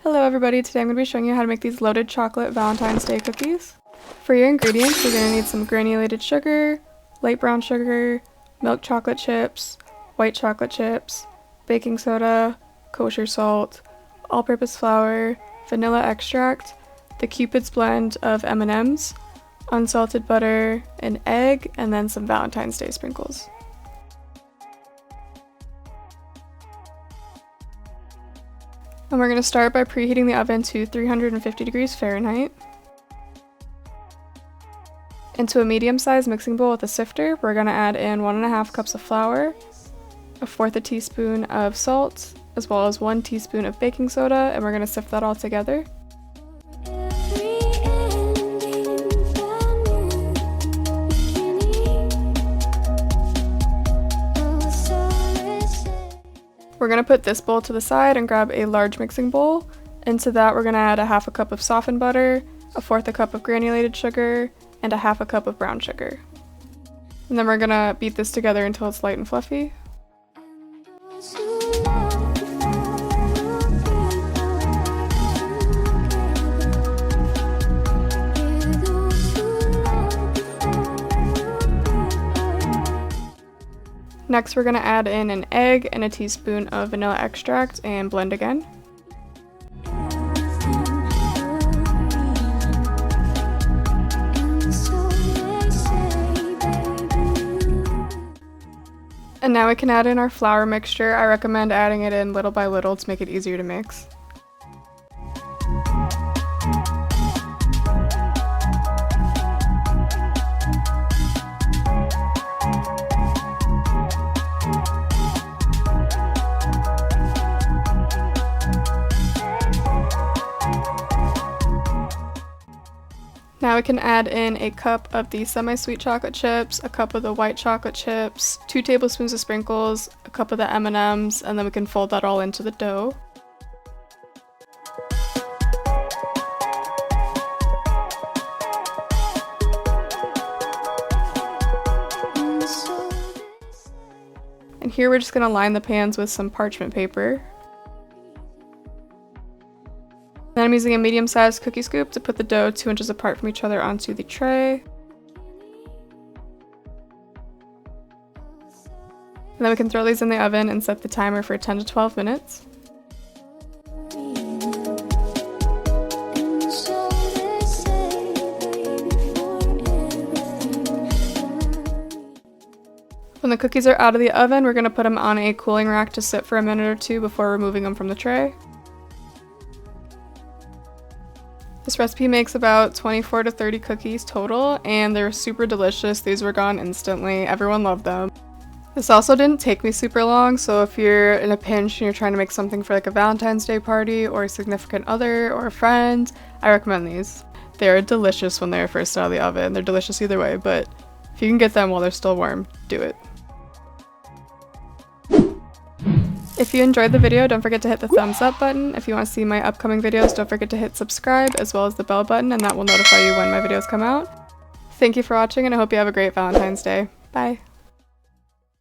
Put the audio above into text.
Hello everybody, today I'm going to be showing you how to make these loaded chocolate Valentine's Day cookies. For your ingredients, you're going to need some granulated sugar, light brown sugar, milk chocolate chips, white chocolate chips, baking soda, kosher salt, all-purpose flour, vanilla extract, the Cupid's blend of M&Ms, unsalted butter, an egg, and then some Valentine's Day sprinkles. And we're going to start by preheating the oven to 350 degrees Fahrenheit. Into a medium-sized mixing bowl with a sifter, we're going to add in 1.5 cups of flour, 1/4 teaspoon of salt, as well as 1 teaspoon of baking soda, and we're going to sift that all together. We're going to put this bowl to the side and grab a large mixing bowl. Into that we're going to add 1/2 cup of softened butter, 1/4 cup of granulated sugar, and 1/2 cup of brown sugar. And then we're going to beat this together until it's light and fluffy. Next, we're going to add in an egg and a teaspoon of vanilla extract and blend again. And now we can add in our flour mixture. I recommend adding it in little by little to make it easier to mix. Now we can add in a cup of the semi-sweet chocolate chips, a cup of the white chocolate chips, 2 tablespoons of sprinkles, a cup of the M&Ms, and then we can fold that all into the dough. And here we're just going to line the pans with some parchment paper. Then I'm using a medium-sized cookie scoop to put the dough 2 inches apart from each other onto the tray. And then we can throw these in the oven and set the timer for 10 to 12 minutes. When the cookies are out of the oven, we're going to put them on a cooling rack to sit for a minute or 2 before removing them from the tray. This recipe makes about 24 to 30 cookies total, and they're super delicious. These were gone instantly. Everyone loved them. This also didn't take me super long, so if you're in a pinch and you're trying to make something for like a Valentine's Day party or a significant other or a friend, I recommend these. They're delicious when they're first out of the oven. They're delicious either way, but if you can get them while they're still warm, do it. If you enjoyed the video, don't forget to hit the thumbs up button. If you want to see my upcoming videos, don't forget to hit subscribe as well as the bell button, and that will notify you when my videos come out. Thank you for watching, and I hope you have a great Valentine's Day. Bye!